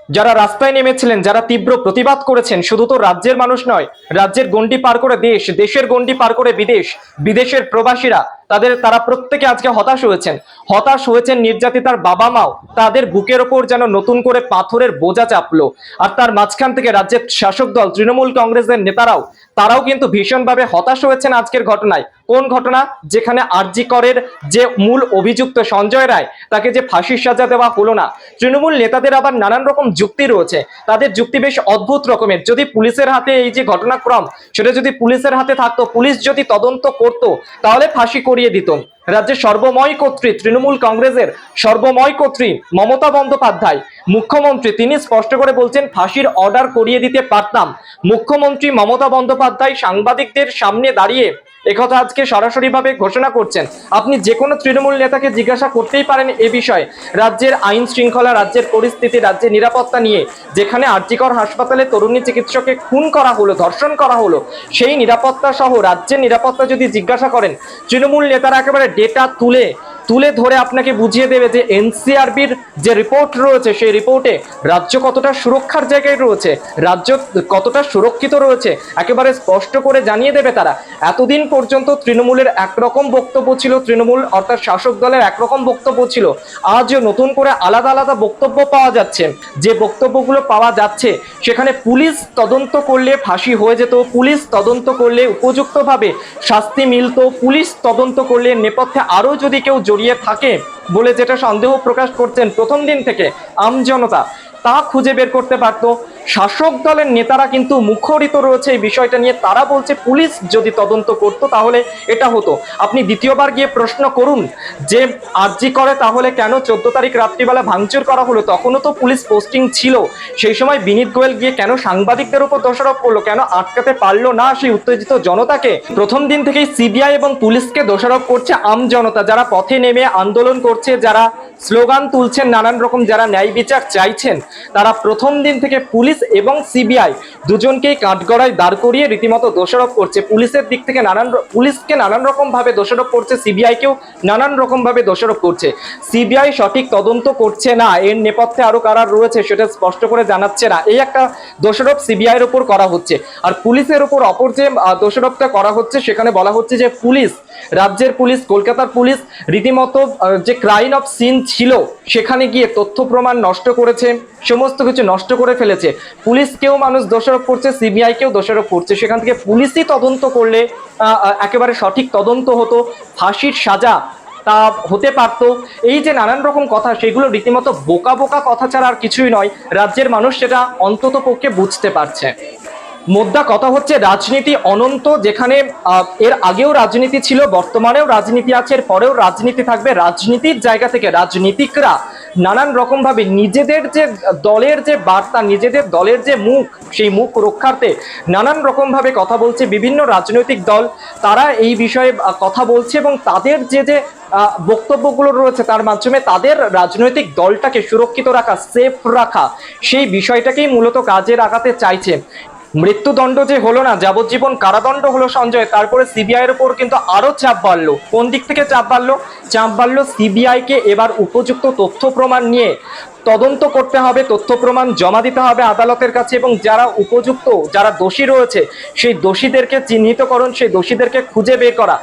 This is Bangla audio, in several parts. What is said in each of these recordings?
যারা রাস্তায় নেমেছিলেন, যারা তীব্র প্রতিবাদ করেছেন, শুধু তো রাজ্যের মানুষ নয়, রাজ্যের গণ্ডি পার করে দেশ, দেশের গণ্ডি পার করে বিদেশ, বিদেশের প্রবাসীরা, তারা প্রত্যেকে আজকে হতাশ হয়েছেন নির্যাতিতার বাবা মাও। তাদের বুকের ওপর যেন নতুন করে পাথরের বোঝা চাপলো। আর তার মাঝখান থেকে রাজ্যের শাসক দল তৃণমূল কংগ্রেসের তারাও কিন্তু ভীষণভাবে হতাশ হয়েছেন আজকের ঘটনায়। কোন ঘটনা? যেখানে আরজি করের যে মূল অভিযুক্ত সঞ্জয় রায়, তাকে যে ফাঁসির সাজা দেওয়া হলো না। তৃণমূল নেতাদের আবার নানান রকম যুক্তি রয়েছে, তাদের যুক্তি বেশ অদ্ভুত রকমের। যদি পুলিশের হাতে এই যে ঘটনাক্রম, সেটা যদি পুলিশের হাতে থাকতো, পুলিশ যদি তদন্ত করত, তাহলে ফাঁসি করিয়ে দিত। রাজ্যের সর্বময় কর্ত্রী তৃণমূল কংগ্রেসের সর্বময় কর্ত্রী মমতা বন্দ্যোপাধ্যায়, মুখ্যমন্ত্রী, তিনি স্পষ্ট করে বলছেন ফাঁসির অর্ডার করিয়ে দিতে পারতাম। মুখ্যমন্ত্রী মমতা বন্দ্যোপাধ্যায় সাংবাদিকদের সামনে দাঁড়িয়ে একথা আজকে সরাসরি ভাবে ঘোষণা করছেন। আপনি যে কোনো তৃণমূল নেতাকে জিজ্ঞাসা করতেই পারেন এ বিষয়ে। রাজ্যের আইন শৃঙ্খলা, রাজ্যের পরিস্থিতি, রাজ্যের নিরাপত্তা নিয়ে, যেখানে আরজিকর হাসপাতালে তরুণী চিকিৎসককে খুন করা হলো, ধর্ষণ করা হলো, সেই নিরাপত্তা সহ রাজ্যের নিরাপত্তা যদি জিজ্ঞাসা করেন, তৃণমূল নেতারা একেবারে ডেটা তুলে ধরে আপনাকে বুঝিয়ে দেবে যে এনসিআরবির যে রিপোর্ট রয়েছে, সেই রিপোর্টে রাজ্য কতটা সুরক্ষার জায়গায় রয়েছে, রাজ্য কতটা সুরক্ষিত রয়েছে, একেবারে স্পষ্ট করে জানিয়ে দেবে তারা। এতদিন পর্যন্ত তৃণমূলের একরকম বক্তব্য ছিল, তৃণমূল অর্থাৎ শাসক দলের একরকম বক্তব্য ছিল। আজও নতুন করে আলাদা আলাদা বক্তব্য পাওয়া যাচ্ছে। যে বক্তব্যগুলো পাওয়া যাচ্ছে, সেখানে পুলিশ তদন্ত করলে ফাঁসি হয়ে যেত, পুলিশ তদন্ত করলে উপযুক্তভাবে শাস্তি মিলত, পুলিশ তদন্ত করলে নেপথ্যে আরও যদি কেউ জড়িয়ে থাকে বলে যেটা সন্দেহ প্রকাশ করছেন প্রথম দিন থেকে আমজনতা, তা খুঁজে বের করতে পারত। শাসক দলের নেতারা কিন্তু মুখরিত রয়েছে এই বিষয়টা নিয়ে। তারা বলছে পুলিশ যদি তদন্ত করত তাহলে এটা হতো। আপনি দ্বিতীয়বার গিয়ে প্রশ্ন করুন যে আরজি করে তাহলে কেন 14 তারিখ রাত্রিবেলা ভাঙচুর করা হলো, তখনও তো পুলিশ পোস্টিং ছিল। সেই সময় বিনীত গোয়েল গিয়ে কেন সাংবাদিকদের উপর দোষারোপ করলো, কেন আটকাতে পারলো না সেই উত্তেজিত জনতাকে? প্রথম দিন থেকেই সিবিআই এবং পুলিশকে দোষারোপ করছে আমজনতা, যারা পথে নেমে আন্দোলন করছে, যারা স্লোগান তুলছেন নানান রকম, যারা ন্যায় বিচার চাইছেন, তারা প্রথম দিন থেকে পুলিশ এবং সিবিআই দুজনকেই কাঠগড়ায় দাঁড় করিয়ে রীতিমতো দোষারোপ করছে। পুলিশের দিক থেকে পুলিশকে নানান রকম ভাবে দোষারোপ করছে, সিবিআইকেও নানান রকম ভাবে দোষারোপ করছে। সিবিআই সঠিক তদন্ত করছে না, এর নেপথ্যে আরো কারা রয়েছে সেটা স্পষ্ট করে জানাচ্ছে না, এই একটা দোষারোপ সিবিআইয়ের উপর করা হচ্ছে। আর পুলিশের উপর অপর যে দোষারোপটা করা হচ্ছে, সেখানে বলা হচ্ছে যে পুলিশ, রাজ্যের পুলিশ, কলকাতার পুলিশ রীতিমতো যে ক্রাইম অফ সিন ছিল সেখানে গিয়ে তথ্য প্রমাণ নষ্ট করেছে, সমস্ত কিছু নষ্ট করে ফেলেছে। পুলিশকেও মানুষ দোষারোপ করছে, সিবিআইকেও দোষারোপ করছে। সেখান থেকে পুলিশই তদন্ত করলে একেবারে সঠিক তদন্ত হতো, ফাঁসির সাজা তা হতে পারত। এই যে নানান রকম কথা, সেগুলো রীতিমতো বোকা বোকা কথা ছাড়া আর কিছুই নয়। রাজ্যের মানুষ সেটা অন্তত পক্ষে বুঝতে পারছে। মোদ্দা কথা হচ্ছে রাজনীতি অনন্ত, যেখানে এর আগেও রাজনীতি ছিল, বর্তমানেও রাজনীতি আছে, এর পরেও রাজনীতি থাকবে। রাজনীতির জায়গা থেকে রাজনীতিকরা নানান রকম ভাবে নিজেদের যে দলের যে বার্তা, নিজেদের দলের যে মুখ, সেই মুখ রক্ষার্থে নানান রকম ভাবে কথা বলছে। বিভিন্ন রাজনৈতিক দল তারা এই বিষয়ে কথা বলছে এবং তাদের যে বক্তব্যগুলো রয়েছে তার মাধ্যমে তাদের রাজনৈতিক দলটাকে সুরক্ষিত রাখা, সেফ রাখা, সেই বিষয়টাকেই মূলত কাজে লাগাতে চাইছে। মৃত্যুদণ্ড যে হলো না, যাবজ্জীবন কারাদণ্ড হলো সঞ্জয়, তারপরে সিবিআই এর উপর কিন্তু আরো চাপ বাড়লো। কোন দিক থেকে চাপ বাড়লো? সিবিআই কে এবার উপযুক্ত তথ্য প্রমাণ নিয়ে তদন্ত করতে হবে, তথ্য প্রমাণ জমা দিতে হবে আদালতের কাছে, এবং যারা উপযুক্ত, যারা দোষী রয়েছে, সেই দোষীদেরকে চিহ্নিতকরণ, সেই দোষীদেরকে খুঁজে বের করা,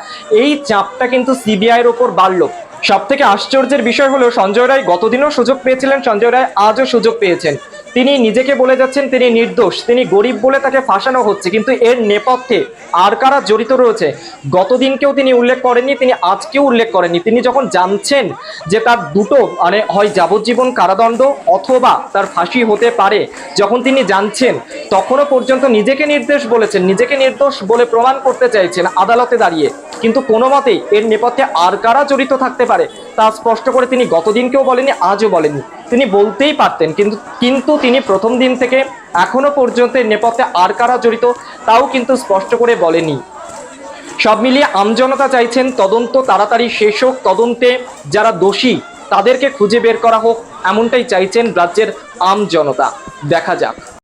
এই চাপটা কিন্তু সিবিআই এর উপর বাড়লো। সব থেকে আশ্চর্যের বিষয় হলো সঞ্জয় রায় গতদিনও সুযোগ পেয়েছিলেন, সঞ্জয় রায় আজও সুযোগ পেয়েছেন। তিনি নিজেকে বলে যাচ্ছেন তিনি নির্দোষ, তিনি গরিব বলে তাকে ফাঁসানো হচ্ছে, কিন্তু এর নেপথ্যে আর কারা জড়িত রয়েছে গতদিনকেও তিনি উল্লেখ করেননি, তিনি আজকেও উল্লেখ করেননি। তিনি যখন জানছেন যে তার দুটো মানে হয় যাবজ্জীবন কারাদণ্ড অথবা তার ফাঁসি হতে পারে, যখন তিনি জানছেন, তখনও পর্যন্ত নিজেকে নির্দোষ বলেছেন, নিজেকে নির্দোষ বলে প্রমাণ করতে চাইছেন আদালতে দাঁড়িয়ে। কিন্তু কোনো মতেই এর নেপথ্যে আর কারা জড়িত থাকতে পারে তা স্পষ্ট করে তিনি গতদিনকেও বলেনি, আজও বলেননি। তিনি বলতেই পারতেন, কিন্তু তিনি প্রথম দিন থেকে এখনো পর্যন্ত এর নেপথ্যে আর কারা জড়িত তাও কিন্তু স্পষ্ট করে বলেনি। সব মিলিয়ে আমজনতা চাইছেন তদন্ত তাড়াতাড়ি শেষ হোক, তদন্তে যারা দোষী তাদেরকে খুঁজে বের করা হোক, এমনটাই চাইছেন রাজ্যের আমজনতা। দেখা যাক।